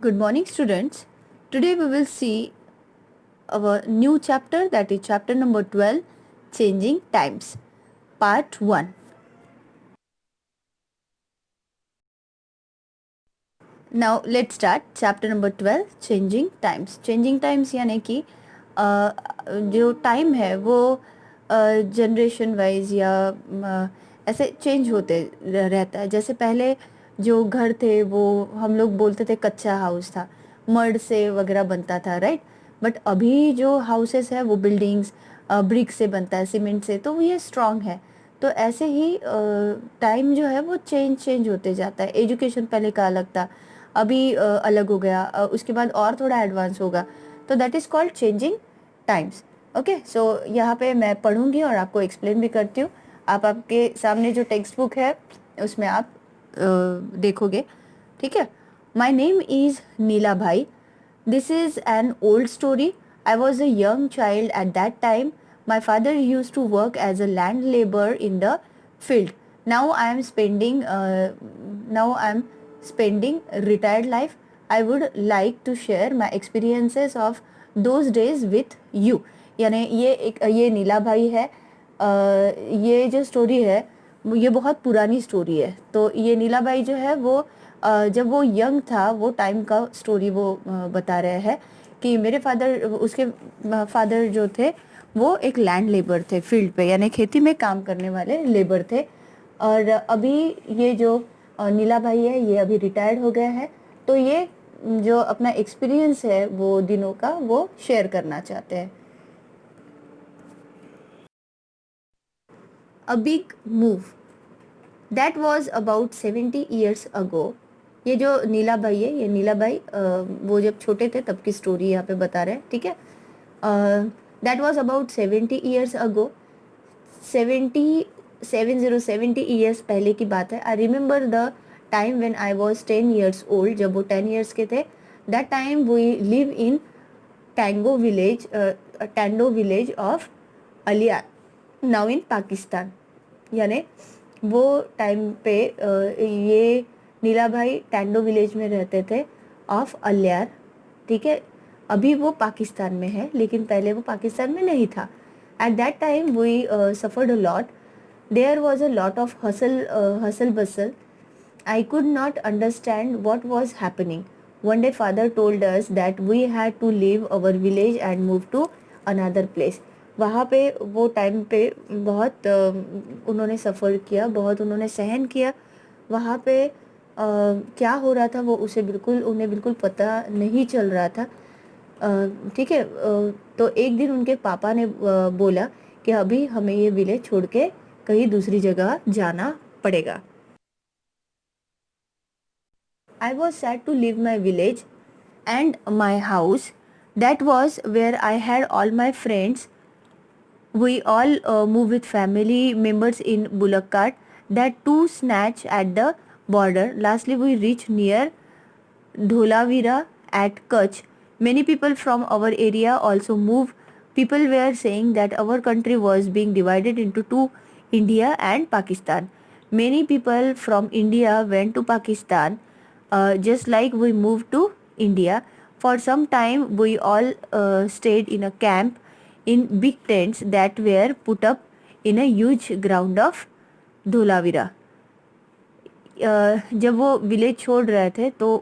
Good morning, students. Today we will see our new chapter, that is chapter number 12, Changing Times, part 1. Now let's start chapter number 12, Changing Times. Changing Times यानी कि जो time है वो generation wise या ऐसे change होते रहता है. जैसे पहले जो घर थे वो हम लोग बोलते थे कच्चा हाउस था, मड से वगैरह बनता था, राइट. बट अभी जो हाउसेस है वो बिल्डिंग्स ब्रिक से बनता है, सीमेंट से, तो ये स्ट्रांग है. तो ऐसे ही टाइम जो है वो चेंज होते जाता है. एजुकेशन पहले का अलग था, अभी अलग हो गया, उसके बाद और थोड़ा एडवांस होगा. तो that is called changing times. Okay, so यहाँ पे मैं पढ़ूंगी और आपको एक्सप्लेन भी करती हूँ. आप आपके सामने जो टेक्स्ट बुक है उसमें आप देखोगे, ठीक है. माई नेम इज़ नीला भाई. This is an old story. I was a young child at that time. My father used to work as a land laborer in the field. Now I am spending retired life. I would like to share my experiences of those days with you. यानी ये नीला भाई है. ये जो story है ये बहुत पुरानी स्टोरी है. तो ये नीला भाई जो है वो जब वो यंग था वो टाइम का स्टोरी वो बता रहे हैं कि मेरे फादर, उसके फादर जो थे वो एक लैंड लेबर थे, फील्ड पे यानी खेती में काम करने वाले लेबर थे. और अभी ये जो नीला भाई है ये अभी रिटायर्ड हो गया है. तो ये जो अपना एक्सपीरियंस है वो दिनों का वो शेयर करना चाहते हैं. A big move. That was about 70 years अगो. ये जो नीला भाई है, ये नीला भाई वो जब छोटे थे तब की स्टोरी यहाँ पे बता रहे हैं, ठीक है. That was about 70 years ago. 70 years पहले की बात है. I remember the time when I was 10 years old. जब वो 10 ईयर्स के थे, that time we live in Tando village of Aliya, now in Pakistan. यानी वो टाइम पे ये नीला भाई टैंडो विलेज में रहते थे ऑफ अलियार, ठीक है. अभी वो पाकिस्तान में है लेकिन पहले वो पाकिस्तान में नहीं था. At that time we suffered a lot. There was a lot of hustle bustle. I could not understand what was happening. One day father told us that we had to leave our village and move to another place. वहाँ पे वो time पे बहुत उन्होंने सफ़र किया, बहुत उन्होंने सहन किया. वहाँ पे क्या हो रहा था वो उन्हें बिल्कुल पता नहीं चल रहा था, ठीक है. तो एक दिन उनके पापा ने बोला कि अभी हमें ये विलेज छोड़ के कहीं दूसरी जगह जाना पड़ेगा. I was sad to leave my village and my house. That was where I had all my friends. We all moved with family members in bullock cart. That too snatch at the border. Lastly, we reached near Dholavira at Kutch. Many people from our area also moved. People were saying that our country was being divided into two, India and Pakistan. Many people from India went to Pakistan, just like we moved to India. For some time, we all stayed in a camp in big tents that were put up in a huge ground of Dholavira. जब वो village छोड़ रहे थे तो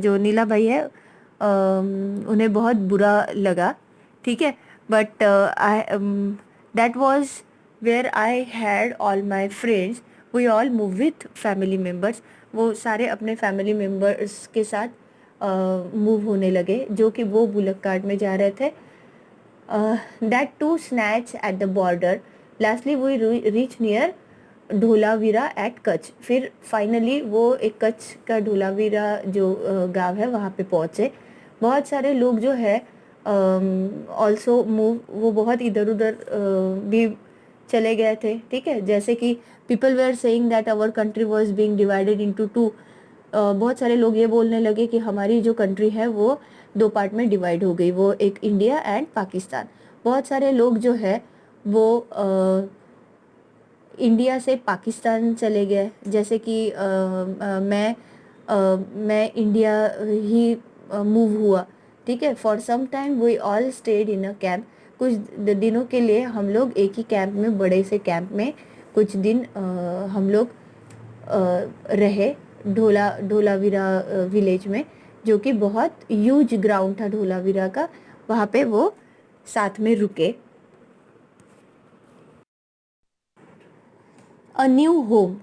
जो नीला भाई है उन्हें बहुत बुरा लगा, ठीक है. But I that was where I had all my friends. We all move with family members. वो सारे अपने फैमिली मेम्बर्स के साथ मूव होने लगे जो कि वो बुलक कार्ट में जा रहे थे. That too snatch at the border. Lastly we reach near Dholavira at Kutch. फिर फाइनली वो एक कच्छ का ढोलावीरा जो गांव है वहाँ पे पहुँचे. बहुत सारे लोग जो है ऑल्सो मूव, वो बहुत इधर उधर भी चले गए थे, ठीक है. जैसे कि people were saying that our country was being divided into two. बहुत सारे लोग ये बोलने लगे कि हमारी जो कंट्री है वो दो पार्ट में डिवाइड हो गई, वो एक इंडिया एंड पाकिस्तान. बहुत सारे लोग जो है वो इंडिया से पाकिस्तान चले गए. जैसे कि मैं मैं इंडिया ही मूव हुआ, ठीक है। For some time we all stayed in a camp, कुछ दिनों के लिए हम लोग एक ही कैंप में, बड़े से कैंप में कुछ दिन हम लोग रहे, ढोलावीरा विलेज में, जो कि बहुत ह्यूज ग्राउंड था ढोलावीरा का। वहाँ पे वो साथ में रुके। अ न्यू होम,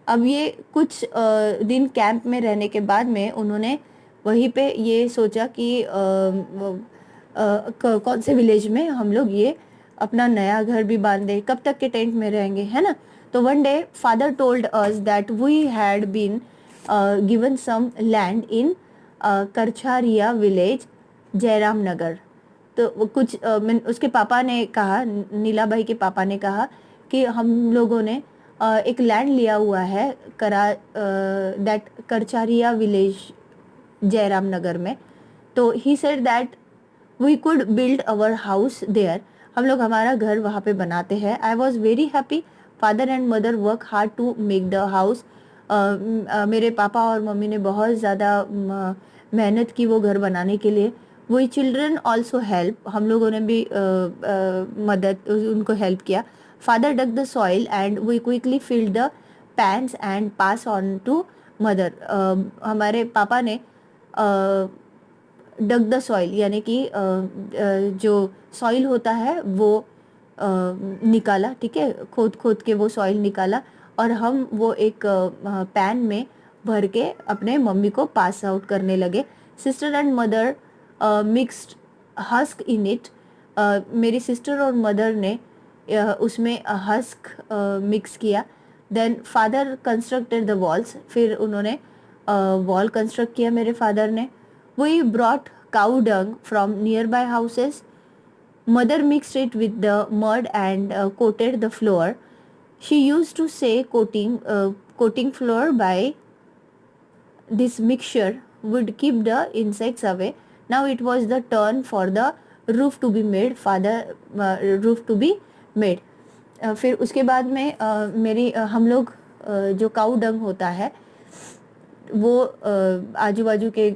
अब ये कुछ दिन कैंप में रहने के बाद में उन्होंने वहीं पे ये सोचा कि कौन से विलेज में हम लोग ये अपना नया घर भी बांध दे, कब तक के टेंट में रहेंगे, है ना। तो one day father told us that we had been given some land in Karchharia village, Jairam Nagar. तो वो कुछ उसके पापा ने कहा, नीला भाई के पापा ने कहा कि हम लोगों ने एक लैंड लिया हुआ है दैट करचारिया विलेज, जयराम नगर में। तो he said that we could build our house there, हम लोग हमारा घर वहाँ पे बनाते हैं। I was very happy, father and mother work hard to make the house. मेरे पापा और मम्मी ने बहुत ज़्यादा मेहनत की वो घर बनाने के लिए। वही चिल्ड्रन ऑल्सो हेल्प, हम लोगों ने भी मदद, उनको हेल्प किया। Father dug the soil and we quickly filled the pans and pass on to mother. हमारे पापा ने डग द सॉइल, यानी कि जो सॉइल होता है वो निकाला, ठीक है, खोद खोद के वो सॉइल निकाला, और हम वो एक पैन में भर के अपने मम्मी को पास आउट करने लगे। Sister and mother mixed husk in it, मेरी सिस्टर और मदर ने उसमें हस्क मिक्स किया। Then father constructed the walls, फिर उन्होंने वॉल कंस्ट्रक्ट किया मेरे फादर ने। We brought cow dung from nearby houses, mother mixed it with the mud and coated the floor. She used to say coating floor by this mixture would keep the insects away. Now it was the turn for the roof to be made, father roof to be made. फिर उसके बाद में हम लोग जो काऊ डंग होता है वो आजू बाजू के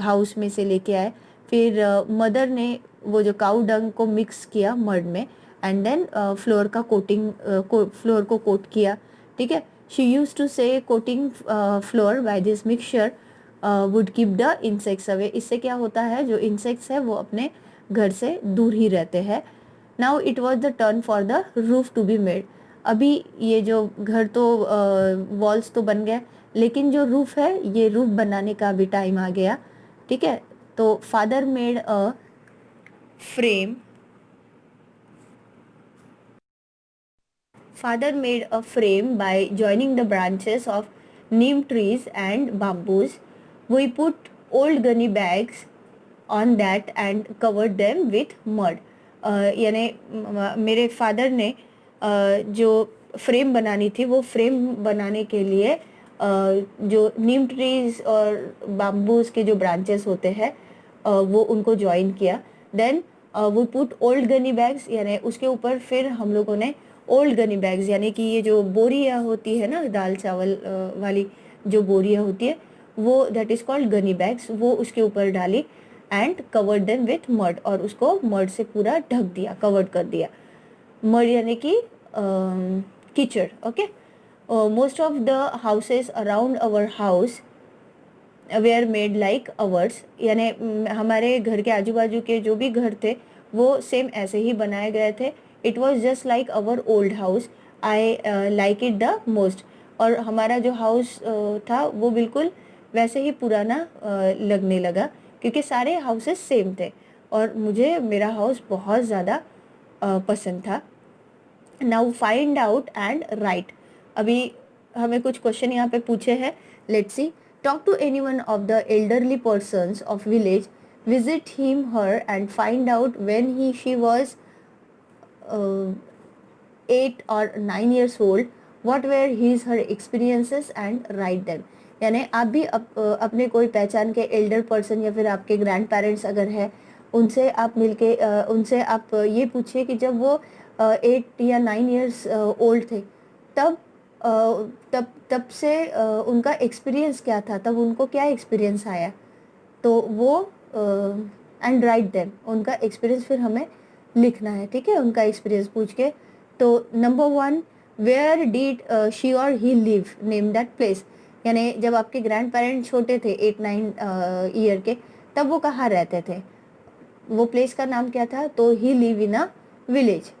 हाउस में से लेके आए। फिर मदर ने वो जो काऊ डंग को मिक्स किया मड में, एंड देन फ्लोर का कोटिंग, फ्लोर को कोट किया, ठीक है। शी यूज टू से coating floor by this mixture would keep the insects away, इससे क्या होता है, जो इंसेक्ट्स है वो अपने घर से दूर ही रहते हैं। Now it was the turn for the roof to be made, अभी ये जो घर तो वॉल्स तो बन गए, लेकिन जो रूफ है, ये रूफ बनाने का भी टाइम आ गया, ठीक है। तो father made a frame, father made a frame by joining the branches of neem trees and bamboos. We put old gunny bags on that and covered them with mud. यानी मेरे father ने जो frame बनानी थी, वो frame बनाने के लिए जो नीम ट्रीज और बाम्बूज के जो ब्रांचेस होते हैं वो उनको ज्वाइन किया। देन वो पुट ओल्ड गनी बैग्स, यानी उसके ऊपर फिर हम लोगों ने ओल्ड गनी बैग्स, यानी कि ये जो बोरियाँ होती है ना, दाल चावल वाली जो बोरियाँ होती है, वो that is called Ghani bags, वो उसके ऊपर डाली and covered them with mud, और उसको मड से पूरा ढक दिया, कवर्ड कर दिया। मड यानी कि कीचड़, okay. Most of the houses around our house were made like ours, यानी हमारे घर के आजू बाजू के जो भी घर थे वो सेम ऐसे ही बनाए गए थे। It was just like our old house, I like it the most. और हमारा जो हाउस था वो बिल्कुल वैसे ही पुराना लगने लगा, क्योंकि सारे हाउसेस सेम थे और मुझे मेरा हाउस बहुत ज़्यादा पसंद था। Now find out and write, अभी हमें कुछ क्वेश्चन यहाँ पे पूछे हैं, let's see. Talk to anyone of the elderly persons of village, visit him her and find out when he she was 8 or 9 years old, what were his her experiences and write them। यानी आप भी अपने कोई पहचान के Elder person या फिर आपके ग्रैंड पेरेंट्स अगर है, उनसे आप मिलके उनसे आप ये पूछिए कि जब वो 8 या 9 ईयर्स ओल्ड थे, तब तब तब से उनका एक्सपीरियंस क्या था, तब उनको क्या एक्सपीरियंस आया, तो वो एंड राइट देम, उनका एक्सपीरियंस फिर हमें लिखना है, ठीक है, उनका एक्सपीरियंस पूछ के। तो नंबर 1, वेयर डिड शी और he live, name that place, यानी जब आपके ग्रैंड पेरेंट्स छोटे थे 8-9 ईयर के, तब वो कहाँ रहते थे, वो प्लेस का नाम क्या था, तो he live in a village,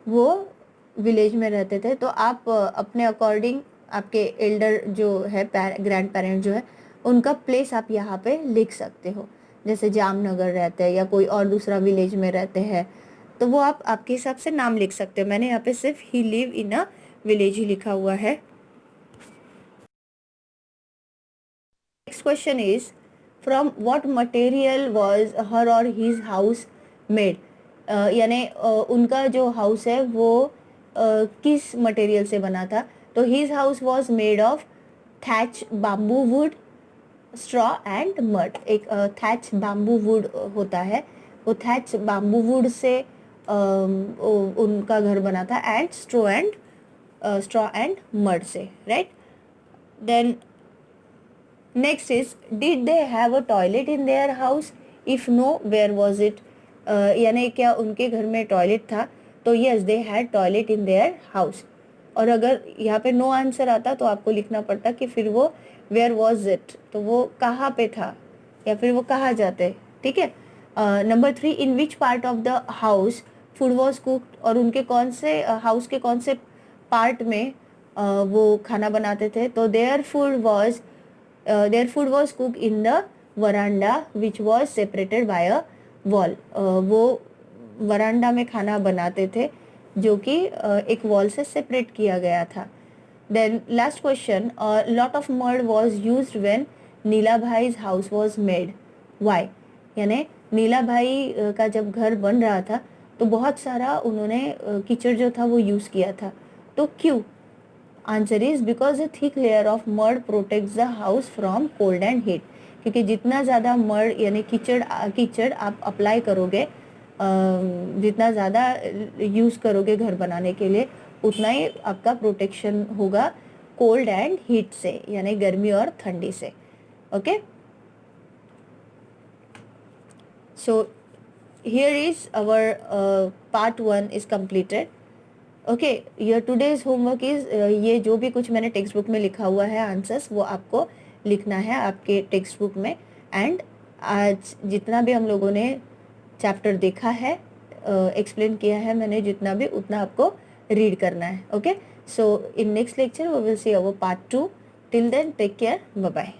वो विलेज में रहते थे। तो आप अपने अकॉर्डिंग आपके एल्डर जो है, ग्रैंड पेरेंट जो है, उनका प्लेस आप यहाँ पे लिख सकते हो, जैसे जामनगर रहते हैं या कोई और दूसरा विलेज में रहते हैं, तो वो आप आपके हिसाब से नाम लिख सकते हो। मैंने यहाँ पे सिर्फ he live in a village ही लिखा हुआ है। Next question is, from what material was her और हिज हाउस मेड, यानी उनका जो हाउस है वो किस मटेरियल से बना था, तो his house was made of thatch, bamboo would, straw and mud. एक थैच बाम्बू वुड होता है, वो थैच बाम्बू वुड से उनका घर बना था, एंड स्ट्रॉ एंड मड से, right. Then next is, did they have a toilet in their house, if no where was it, यानी क्या उनके घर में टॉयलेट था, तो yes they had toilet in their house. और अगर यहाँ पे नो आंसर आता तो आपको लिखना पड़ता कि फिर वो वेयर वॉज इट, तो वो कहाँ पे था या फिर वो कहाँ जाते, ठीक है। Number 3, in which part of the house food was cooked, और उनके कौन से हाउस के कौन से पार्ट में वो खाना बनाते थे, तो their food was cooked in the veranda which was separated by a wall, वो वरांडा में खाना बनाते थे जो कि एक वॉल से सेपरेट किया गया था। Then last question, lot of mud was used when Neela भाईज हाउस वॉज मेड, वाई, यानी नीला भाई का जब घर बन रहा था तो बहुत सारा उन्होंने कीचड़ जो था वो यूज़ किया था, तो क्यों। Answer is because a thick layer of mud protects the house from cold and heat, क्योंकि जितना ज़्यादा मड यानी कीचड़ कीचड़ आप अप्लाई करोगे, जितना ज़्यादा यूज़ करोगे घर बनाने के लिए, उतना ही आपका प्रोटेक्शन होगा कोल्ड एंड हीट से, यानी गर्मी और ठंडी से। Okay, so here is our part 1 is completed। Okay, your today's homework is, ये जो भी कुछ मैंने टेक्स्ट बुक में लिखा हुआ है आंसर्स, वो आपको लिखना है आपके टेक्स्ट बुक में। एंड आज जितना भी हम लोगों ने चैप्टर देखा है, एक्सप्लेन किया है मैंने जितना भी, उतना आपको रीड करना है। Okay, so in next lecture we will see our part 2। Till then take care, bye bye.